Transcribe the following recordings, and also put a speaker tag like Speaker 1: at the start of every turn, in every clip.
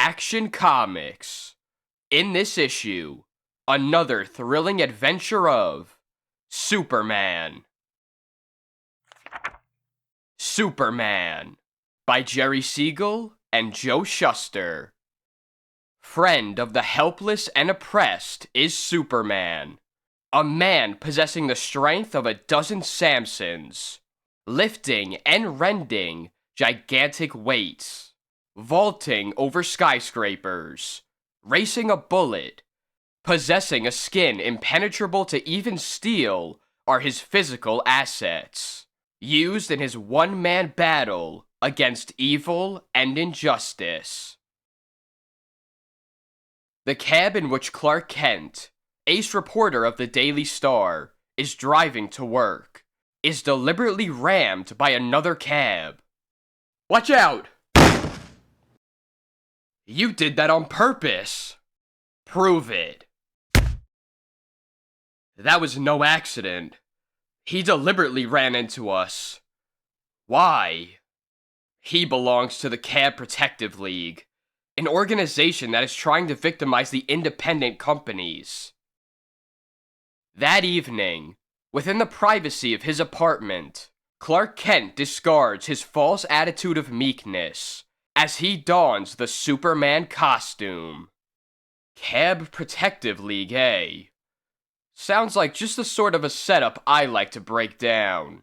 Speaker 1: Action Comics. In this issue, another thrilling adventure of Superman. Superman by Jerry Siegel and Joe Shuster. Friend of the helpless and oppressed is Superman, a man possessing the strength of a dozen Samsons, lifting and rending gigantic weights, vaulting over skyscrapers, racing a bullet, possessing a skin impenetrable to even steel are his physical assets, used in his one-man battle against evil and injustice. The cab in which Clark Kent, ace reporter of the Daily Star, is driving to work is deliberately rammed by another cab. Watch out! You did that on purpose. Prove it. That was no accident. He deliberately ran into us. Why? He belongs to the Cab Protective League, an organization that is trying to victimize the independent companies. That evening, within the privacy of his apartment, Clark Kent discards his false attitude of meekness as he dons the Superman costume. Cab Protective League, eh? Sounds like just the sort of a setup I like to break down.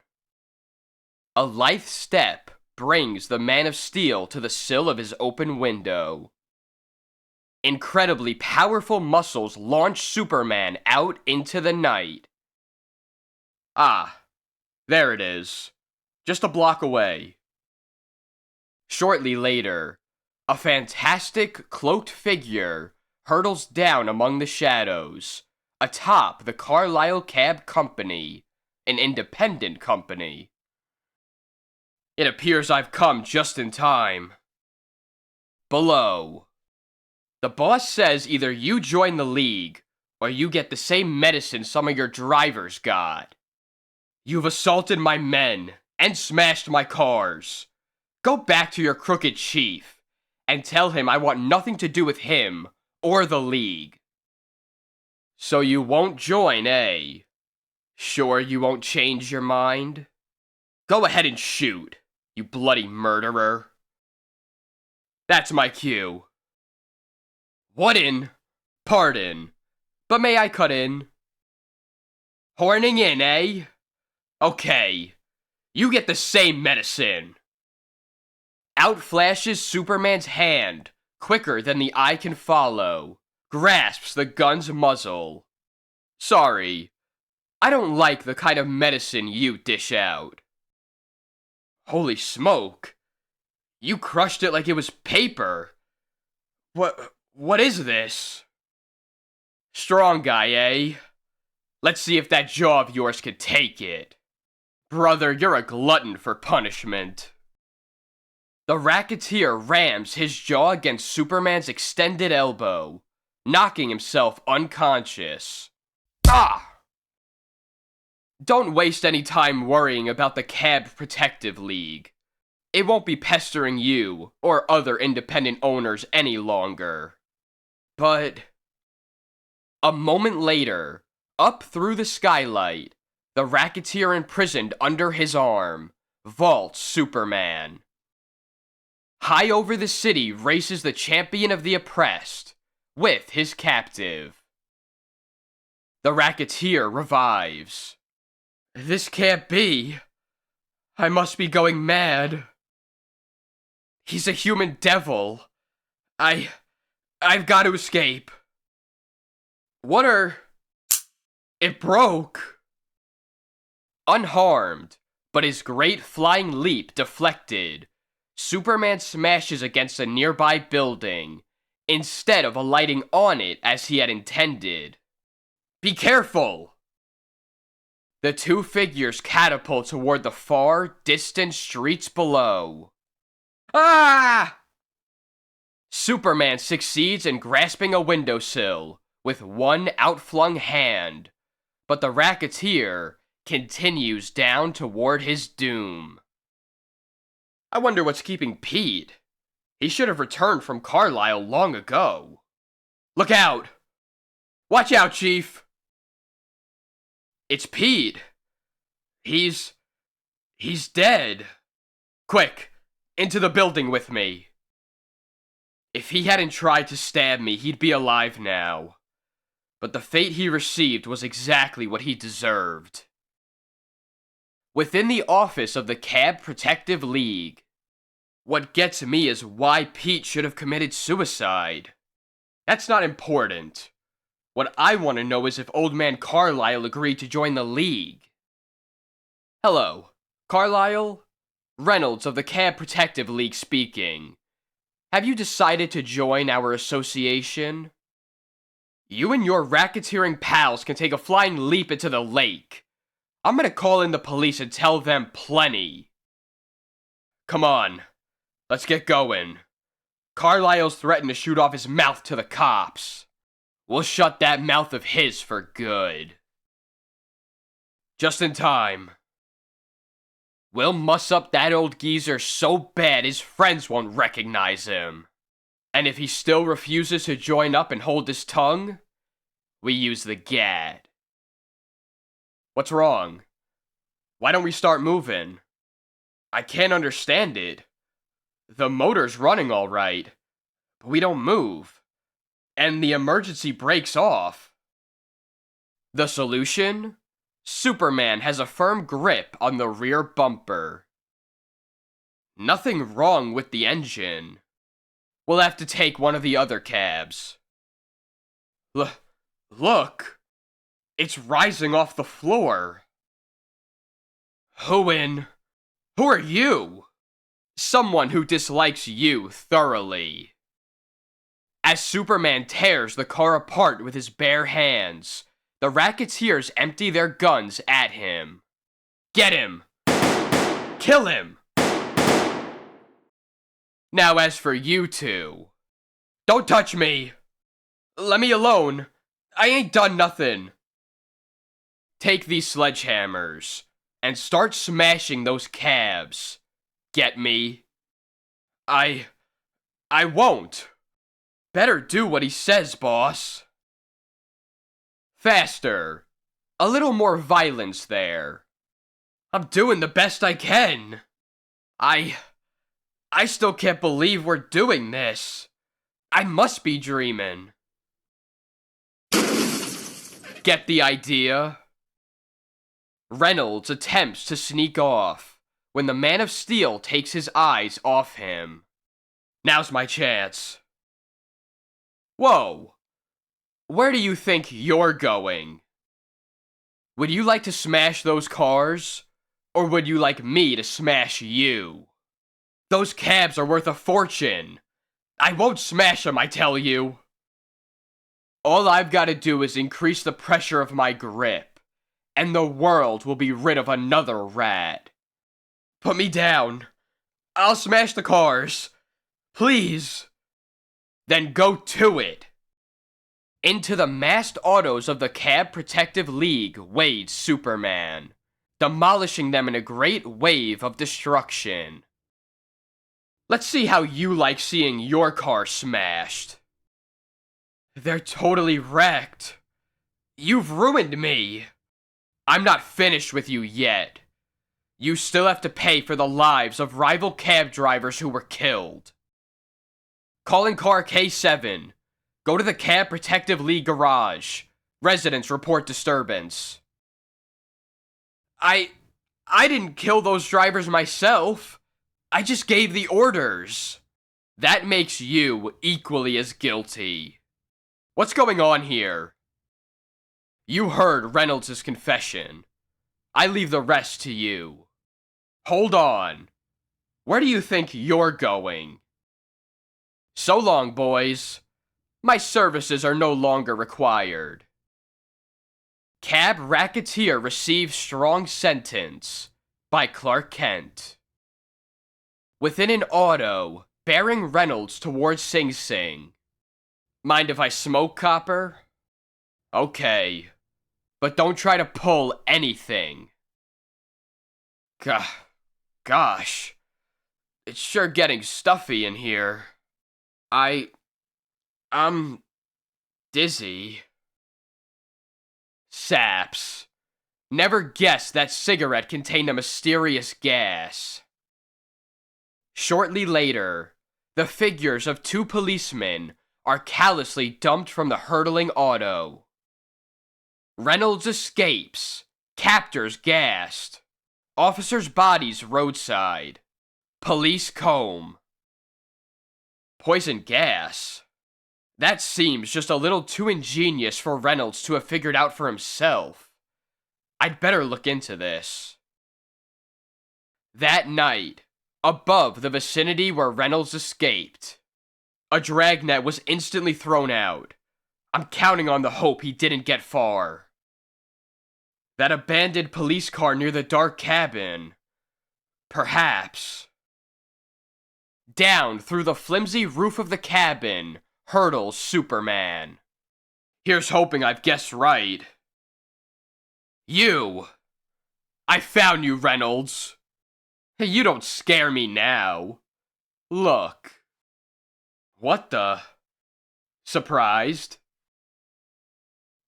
Speaker 1: A lithe step brings the Man of Steel to the sill of his open window. Incredibly powerful muscles launch Superman out into the night. Ah, there it is. Just a block away. Shortly later, a fantastic cloaked figure hurtles down among the shadows, atop the Carlisle Cab Company, an independent company. It appears I've come just in time. Below. The boss says either you join the League, or you get the same medicine some of your drivers got. You've assaulted my men, and smashed my cars. Go back to your crooked chief, and tell him I want nothing to do with him, or the League. So you won't join, eh? Sure you won't change your mind? Go ahead and shoot, you bloody murderer. That's my cue. What in? Pardon, but may I cut in? Horning in, eh? Okay, you get the same medicine. Out flashes Superman's hand, quicker than the eye can follow, grasps the gun's muzzle. Sorry, I don't like the kind of medicine you dish out. Holy smoke, you crushed it like it was paper. What is this? Strong guy, eh? Let's see if that jaw of yours can take it. Brother, you're a glutton for punishment. The racketeer rams his jaw against Superman's extended elbow, knocking himself unconscious. Ah! Don't waste any time worrying about the Cab Protective League. It won't be pestering you or other independent owners any longer. But a moment later, up through the skylight, the racketeer imprisoned under his arm vaults Superman. High over the city races the champion of the oppressed with his captive. The racketeer revives. This can't be. I must be going mad. He's a human devil. I've got to escape. It broke. Unharmed, but his great flying leap deflected, Superman smashes against a nearby building, instead of alighting on it as he had intended. Be careful! The two figures catapult toward the far, distant streets below. Ah! Superman succeeds in grasping a windowsill with one outflung hand, but the racketeer continues down toward his doom. I wonder what's keeping Pete. He should have returned from Carlisle long ago. Look out! Watch out, Chief! It's Pete. He's dead. Quick, into the building with me. If he hadn't tried to stab me, he'd be alive now. But the fate he received was exactly what he deserved. Within the office of the Cab Protective League, what gets me is why Pete should have committed suicide. That's not important. What I want to know is if Old Man Carlisle agreed to join the League. Hello, Carlisle? Reynolds of the Cab Protective League speaking. Have you decided to join our association? You and your racketeering pals can take a flying leap into the lake. I'm gonna call in the police and tell them plenty. Come on, let's get going. Carlisle's threatened to shoot off his mouth to the cops. We'll shut that mouth of his for good. Just in time. We'll muss up that old geezer so bad his friends won't recognize him. And if he still refuses to join up and hold his tongue, we use the gad. What's wrong? Why don't we start moving? I can't understand it. The motor's running all right, but we don't move. And the emergency brake's off. The solution? Superman has a firm grip on the rear bumper. Nothing wrong with the engine. We'll have to take one of the other cabs. Look! It's rising off the floor. Who are you? Someone who dislikes you thoroughly. As Superman tears the car apart with his bare hands, the racketeers empty their guns at him. Get him! Kill him! Now as for you two, don't touch me! Let me alone! I ain't done nothing! Take these sledgehammers and start smashing those cabs. Get me? I won't. Better do what he says, boss. Faster. A little more violence there. I'm doing the best I can. I still can't believe we're doing this. I must be dreaming. Get the idea? Reynolds attempts to sneak off when the Man of Steel takes his eyes off him. Now's my chance. Whoa! Where do you think you're going? Would you like to smash those cars? Or would you like me to smash you? Those cabs are worth a fortune. I won't smash them, I tell you. All I've got to do is increase the pressure of my grip, and the world will be rid of another rat. Put me down. I'll smash the cars. Please. Then go to it. Into the massed autos of the Cab Protective League wades Superman, demolishing them in a great wave of destruction. Let's see how you like seeing your car smashed. They're totally wrecked. You've ruined me. I'm not finished with you yet. You still have to pay for the lives of rival cab drivers who were killed. Calling car K7. Go to the Cab Protective League garage. Residents report disturbance. I didn't kill those drivers myself. I just gave the orders. That makes you equally as guilty. What's going on here? You heard Reynolds' confession. I leave the rest to you. Hold on. Where do you think you're going? So long, boys. My services are no longer required. Cab Racketeer receives strong sentence by Clark Kent. Within an auto, bearing Reynolds towards Sing Sing. Mind if I smoke, copper? Okay. But don't try to pull anything. Gosh. It's sure getting stuffy in here. I'm dizzy. Saps. Never guessed that cigarette contained a mysterious gas. Shortly later, the figures of two policemen are callously dumped from the hurtling auto. Reynolds escapes. Captors gassed. Officers' bodies roadside. Police comb. Poison gas? That seems just a little too ingenious for Reynolds to have figured out for himself. I'd better look into this. That night, above the vicinity where Reynolds escaped, a dragnet was instantly thrown out. I'm counting on the hope he didn't get far. That abandoned police car near the dark cabin. Perhaps. Down through the flimsy roof of the cabin hurtles Superman. Here's hoping I've guessed right. You! I found you, Reynolds. You don't scare me now. Look. What the? Surprised?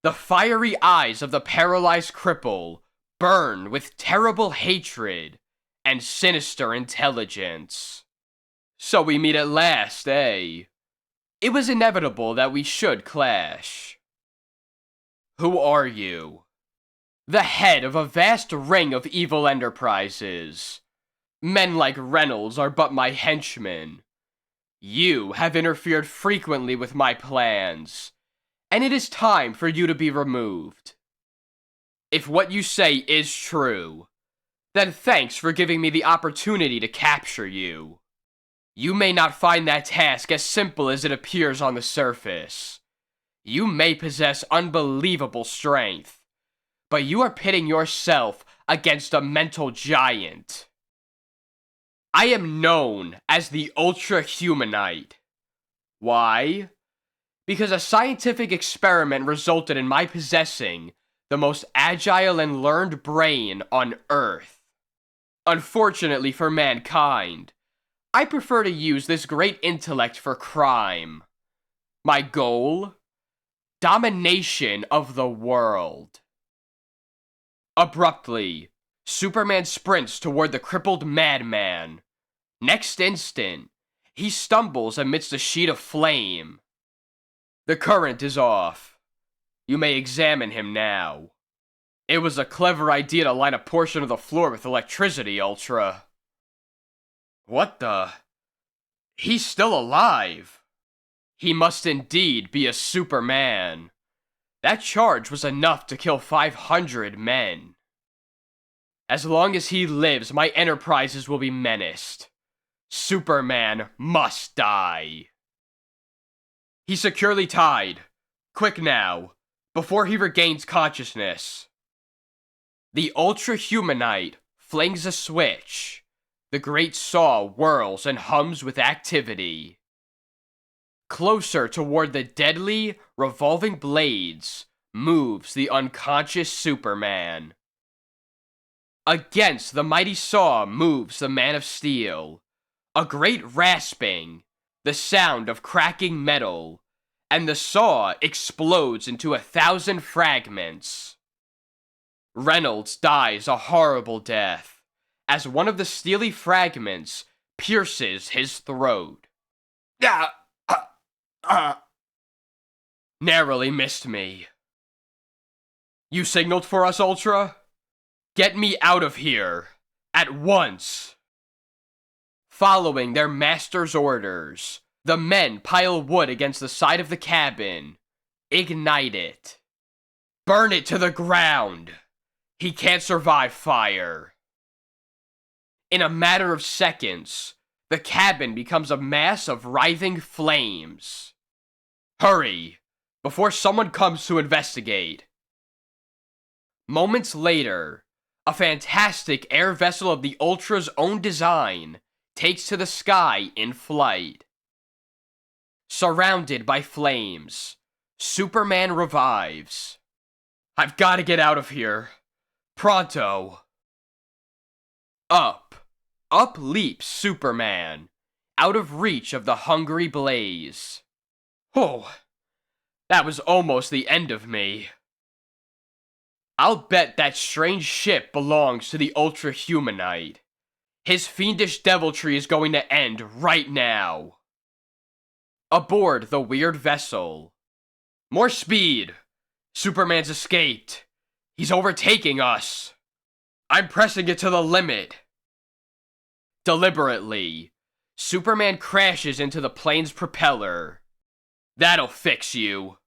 Speaker 1: The fiery eyes of the paralyzed cripple burn with terrible hatred and sinister intelligence. So we meet at last, eh? It was inevitable that we should clash. Who are you? The head of a vast ring of evil enterprises. Men like Reynolds are but my henchmen. You have interfered frequently with my plans, and it is time for you to be removed. If what you say is true, then thanks for giving me the opportunity to capture you. You may not find that task as simple as it appears on the surface. You may possess unbelievable strength, but you are pitting yourself against a mental giant. I am known as the Ultra-Humanite. Why? Because a scientific experiment resulted in my possessing the most agile and learned brain on Earth. Unfortunately for mankind, I prefer to use this great intellect for crime. My goal? Domination of the world. Abruptly, Superman sprints toward the crippled madman. Next instant, he stumbles amidst a sheet of flame. The current is off. You may examine him now. It was a clever idea to line a portion of the floor with electricity, Ultra. What the? He's still alive. He must indeed be a Superman. That charge was enough to kill 500 men. As long as he lives, my enterprises will be menaced. Superman must die. He's securely tied. Quick now, before he regains consciousness. The Ultra-Humanite flings a switch. The great saw whirls and hums with activity. Closer toward the deadly, revolving blades moves the unconscious Superman. Against the mighty saw moves the Man of Steel. A great rasping, the sound of cracking metal, and the saw explodes into 1,000 fragments. Reynolds dies a horrible death, as one of the steely fragments pierces his throat. Narrowly missed me. You signaled for us, Ultra? Get me out of here, at once. Following their master's orders, the men pile wood against the side of the cabin. Ignite it. Burn it to the ground. He can't survive fire. In a matter of seconds, the cabin becomes a mass of writhing flames. Hurry, before someone comes to investigate. Moments later, a fantastic air vessel of the Ultra's own design takes to the sky in flight. Surrounded by flames, Superman revives. I've got to get out of here. Pronto. Up leaps Superman, out of reach of the hungry blaze. Oh, that was almost the end of me. I'll bet that strange ship belongs to the Ultra-Humanite. His fiendish deviltry is going to end right now. Aboard the weird vessel. More speed! Superman's escaped. He's overtaking us. I'm pressing it to the limit. Deliberately, Superman crashes into the plane's propeller. That'll fix you.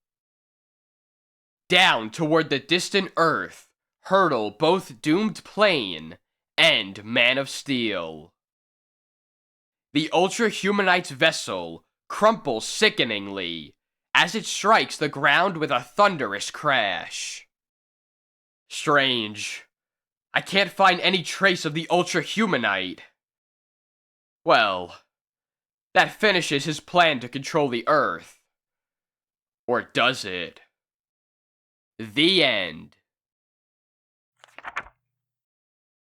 Speaker 1: Down toward the distant Earth hurtle both doomed plane and Man of Steel. The Ultra-Humanite's vessel crumples sickeningly as it strikes the ground with a thunderous crash. Strange. I can't find any trace of the Ultra-Humanite. Well, that finishes his plan to control the Earth. Or does it? The end.